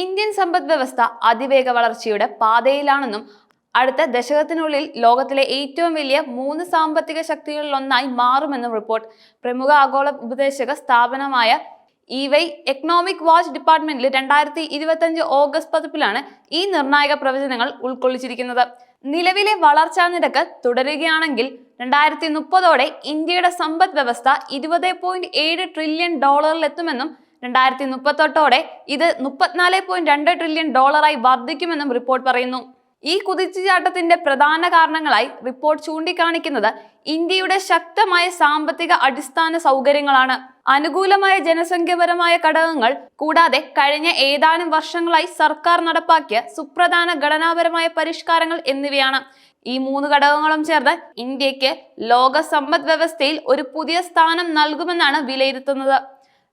Indian സമ്പദ് വ്യവസ്ഥ അതിവേഗ വളർച്ചയുടെ പാതയിലാണെന്നും അടുത്ത ദശകത്തിനുള്ളിൽ ലോകത്തിലെ ഏറ്റവും വലിയ 3 സാമ്പത്തിക ശക്തികളിലൊന്നായി മാറുമെന്നും റിപ്പോർട്ട്. പ്രമുഖ ആഗോള ഉപദേശക സ്ഥാപനമായ EY എക്കണോമിക് വാച്ച് ഡിപ്പാർട്ട്മെന്റിൽ 2025 ഓഗസ്റ്റ് 10 ഈ നിർണായക പ്രവചനങ്ങൾ ഉൾക്കൊള്ളിച്ചിരിക്കുന്നത്. നിലവിലെ വളർച്ചാ നിരക്ക് തുടരുകയാണെങ്കിൽ 2030ഓടെ ഇന്ത്യയുടെ സമ്പദ് വ്യവസ്ഥ $20.7 ട്രില്യൺ എത്തുമെന്നും 2038ഓടെ ഇത് $34.2 ട്രില്യൺ വർദ്ധിക്കുമെന്നും റിപ്പോർട്ട് പറയുന്നു. ഈ കുതിച്ചുചാട്ടത്തിന്റെ പ്രധാന കാരണങ്ങളായി റിപ്പോർട്ട് ചൂണ്ടിക്കാണിക്കുന്നത് ഇന്ത്യയുടെ ശക്തമായ സാമ്പത്തിക അടിസ്ഥാന സൗകര്യങ്ങളാണ്. അനുകൂലമായ ജനസംഖ്യാപരമായ ഘടകങ്ങൾ കൂടാതെ കഴിഞ്ഞ ഏതാനും വർഷങ്ങളായി സർക്കാർ നടപ്പാക്കിയ സുപ്രധാന ഘടനാപരമായ പരിഷ്കാരങ്ങൾ എന്നിവയാണ്. ഈ 3 ഘടകങ്ങളും ചേർന്ന് ഇന്ത്യക്ക് ലോക സമ്പദ് വ്യവസ്ഥയിൽ ഒരു പുതിയ സ്ഥാനം നൽകുമെന്നാണ് വിലയിരുത്തുന്നത്.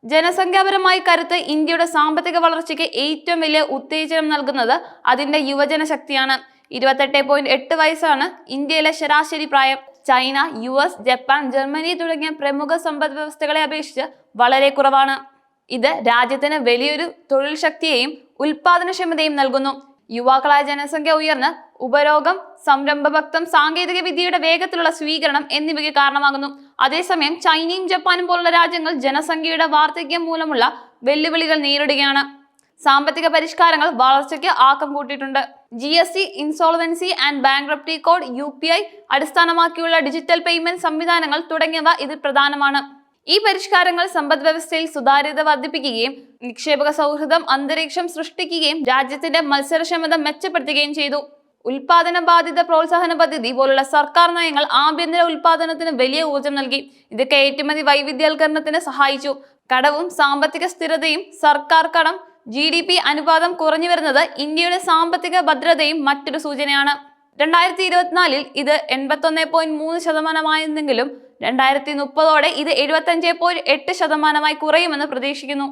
ജനസംഖ്യാപരമായി കരുത്ത് ഇന്ത്യയുടെ സാമ്പത്തിക വളർച്ചയ്ക്ക് ഏറ്റവും വലിയ ഉത്തേജനം നൽകുന്നത് അതിന്റെ യുവജന ശക്തിയാണ്. 28.8 വയസ്സാണ് ഇന്ത്യയിലെ ശരാശരി പ്രായം. ചൈന, US, ജപ്പാൻ, ജർമ്മനി തുടങ്ങിയ പ്രമുഖ സമ്പദ് വ്യവസ്ഥകളെ അപേക്ഷിച്ച് വളരെ കുറവാണ്. ഇത് രാജ്യത്തിന് വലിയൊരു തൊഴിൽ ശക്തിയെയും ഉൽപാദനക്ഷമതയും നൽകുന്നു. യുവാക്കളായ ജനസംഖ്യ ഉയർന്ന് ഉപരോഗം, സംരംഭകത്വം, സാങ്കേതിക വിദ്യയുടെ വേഗത്തിലുള്ള സ്വീകരണം എന്നിവയ്ക്ക് കാരണമാകുന്നു. അതേസമയം ചൈനയും ജപ്പാനും പോലുള്ള രാജ്യങ്ങൾ ജനസംഖ്യയുടെ വാർദ്ധക്യം മൂലമുള്ള വെല്ലുവിളികൾ നേരിടുകയാണ്. സാമ്പത്തിക പരിഷ്കാരങ്ങൾ വളർച്ചയ്ക്ക് ആക്കം കൂട്ടിയിട്ടുണ്ട്. GST, insolvency and bankruptcy code, UPI അടിസ്ഥാനമാക്കിയുള്ള ഡിജിറ്റൽ പേയ്മെന്റ് സംവിധാനങ്ങൾ തുടങ്ങിയവ ഇതിൽ പ്രധാനമാണ്. ഈ പരിഷ്കാരങ്ങൾ സമ്പദ് വ്യവസ്ഥയിൽ സുതാര്യത വർദ്ധിപ്പിക്കുകയും നിക്ഷേപക സൗഹൃദം അന്തരീക്ഷം സൃഷ്ടിക്കുകയും രാജ്യത്തിന്റെ മത്സരക്ഷമത മെച്ചപ്പെടുത്തുകയും ചെയ്തു. ഉൽപാദന ബാധിത പ്രോത്സാഹന പദ്ധതി പോലുള്ള സർക്കാർ നയങ്ങൾ ആഭ്യന്തര ഉൽപാദനത്തിന് വലിയ ഊർജം നൽകി. ഇത് കയറ്റുമതി വൈവിധ്യവൽക്കരണത്തിന് സഹായിച്ചു. കടവും സാമ്പത്തിക സ്ഥിരതയും സർക്കാർ കടം GDP അനുപാതം കുറഞ്ഞു വരുന്നത് ഇന്ത്യയുടെ സാമ്പത്തിക ഭദ്രതയും മറ്റൊരു സൂചനയാണ്. 2024 ഇത് 81.3% 2030ഓടെ ഇത് 75.8% കുറയുമെന്ന് പ്രതീക്ഷിക്കുന്നു.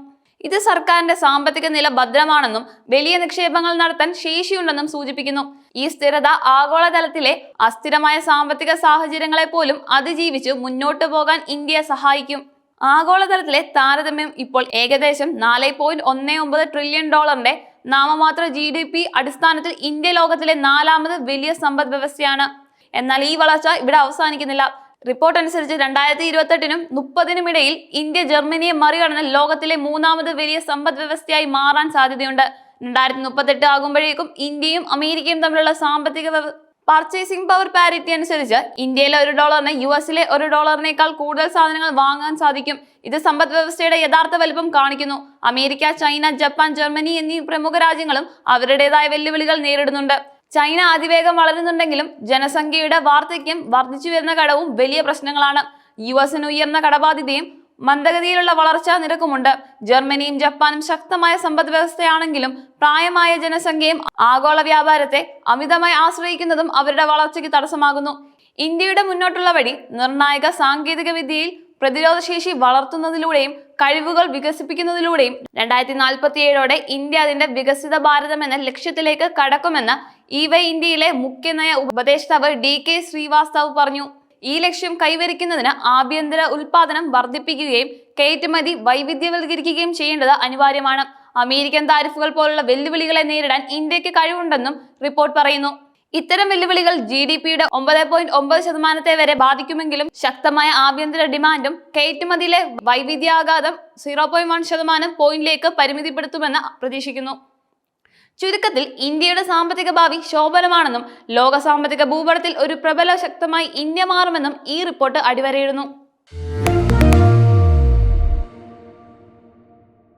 ഇത് സർക്കാരിന്റെ സാമ്പത്തിക നില ഭദ്രമാണെന്നും വലിയ നിക്ഷേപങ്ങൾ നടത്താൻ ശേഷിയുണ്ടെന്നും സൂചിപ്പിക്കുന്നു. ഈ സ്ഥിരത ആഗോളതലത്തിലെ അസ്ഥിരമായ സാമ്പത്തിക സാഹചര്യങ്ങളെ പോലും അതിജീവിച്ചു മുന്നോട്ടു പോകാൻ ഇന്ത്യയെ സഹായിക്കും. ആഗോളതലത്തിലെ താരതമ്യം ഇപ്പോൾ ഏകദേശം $4.19 ട്രില്യൺ നാമമാത്ര GDP അടിസ്ഥാനത്തിൽ ഇന്ത്യ ലോകത്തിലെ 4ാമത് വലിയ സമ്പദ് വ്യവസ്ഥയാണ്. എന്നാൽ ഈ വളർച്ച ഇവിടെ അവസാനിക്കുന്നില്ല. റിപ്പോർട്ട് അനുസരിച്ച് 2028നും 30നും ഇടയിൽ ഇന്ത്യ ജർമ്മനിയെ മറികടന്ന് ലോകത്തിലെ 3ാമത് വലിയ സമ്പദ് വ്യവസ്ഥയായി മാറാൻ സാധ്യതയുണ്ട്. 2038 ആകുമ്പോഴേക്കും ഇന്ത്യയും അമേരിക്കയും തമ്മിലുള്ള സാമ്പത്തിക പർച്ചേസിംഗ് പവർ പാരിറ്റി അനുസരിച്ച് ഇന്ത്യയിലെ $1 US-ലെ $1 കൂടുതൽ സാധനങ്ങൾ വാങ്ങാൻ സാധിക്കും. ഇത് സമ്പദ് വ്യവസ്ഥയുടെ യഥാർത്ഥ വലുപ്പം കാണിക്കുന്നു. അമേരിക്ക, ചൈന, ജപ്പാൻ, ജർമ്മനി എന്നീ പ്രമുഖ രാജ്യങ്ങളും അവരുടേതായ വെല്ലുവിളികൾ നേരിടുന്നുണ്ട്. ചൈന അതിവേഗം വളരുന്നുണ്ടെങ്കിലും ജനസംഖ്യയുടെ വാർദ്ധക്യം, വർദ്ധിച്ചു വരുന്ന കടവും വലിയ പ്രശ്നങ്ങളാണ്. US-ന് ഉയർന്ന കടബാധ്യതയും മന്ദഗതിയിലുള്ള വളർച്ചാ നിരക്കുമുണ്ട്. ജർമ്മനിയും ജപ്പാനും ശക്തമായ സമ്പദ് വ്യവസ്ഥയാണെങ്കിലും പ്രായമായ ജനസംഖ്യയും ആഗോള വ്യാപാരത്തെ അമിതമായി ആശ്രയിക്കുന്നതും അവരുടെ വളർച്ചയ്ക്ക് തടസ്സമാകുന്നു. ഇന്ത്യയുടെ മുന്നോട്ടുള്ള വഴി നിർണായക സാങ്കേതിക വിദ്യയിൽ പ്രതിരോധശേഷി വളർത്തുന്നതിലൂടെയും കഴിവുകൾ വികസിപ്പിക്കുന്നതിലൂടെയും 2047ഓടെ ഇന്ത്യ അതിന്റെ വികസിത ഭാരതം എന്ന ലക്ഷ്യത്തിലേക്ക് കടക്കുമെന്ന് EY ഇന്ത്യയിലെ മുഖ്യ നയ ഉപദേഷ്ടാവ് DK ശ്രീവാസ്തവ് പറഞ്ഞു. ഈ ലക്ഷ്യം കൈവരിക്കുന്നതിന് ആഭ്യന്തര ഉൽപാദനം വർദ്ധിപ്പിക്കുകയും കയറ്റുമതി വൈവിധ്യവൽക്കരിക്കുകയും ചെയ്യേണ്ടത് അനിവാര്യമാണ്. അമേരിക്കൻ താരിഫുകൾ പോലുള്ള വെല്ലുവിളികളെ നേരിടാൻ ഇന്ത്യക്ക് കഴിവുണ്ടെന്നും റിപ്പോർട്ട് പറയുന്നു. ഇത്തരം വെല്ലുവിളികൾ GDP-യുടെ 9.9% വരെ ബാധിക്കുമെങ്കിലും ശക്തമായ ആഭ്യന്തര ഡിമാൻഡും കയറ്റുമതിയിലെ വൈവിധ്യാഘാതം 0.1% പോയിന്റിലേക്ക് പരിമിതിപ്പെടുത്തുമെന്ന് പ്രതീക്ഷിക്കുന്നു. ചുരുക്കത്തിൽ ഇന്ത്യയുടെ സാമ്പത്തിക ഭാവി ശോഭനമാണെന്നും ലോക സാമ്പത്തിക ഭൂപടത്തിൽ ഒരു പ്രബല ശക്തമായി ഇന്ത്യ മാറുമെന്നും ഈ റിപ്പോർട്ട് അടിവരയിടുന്നു.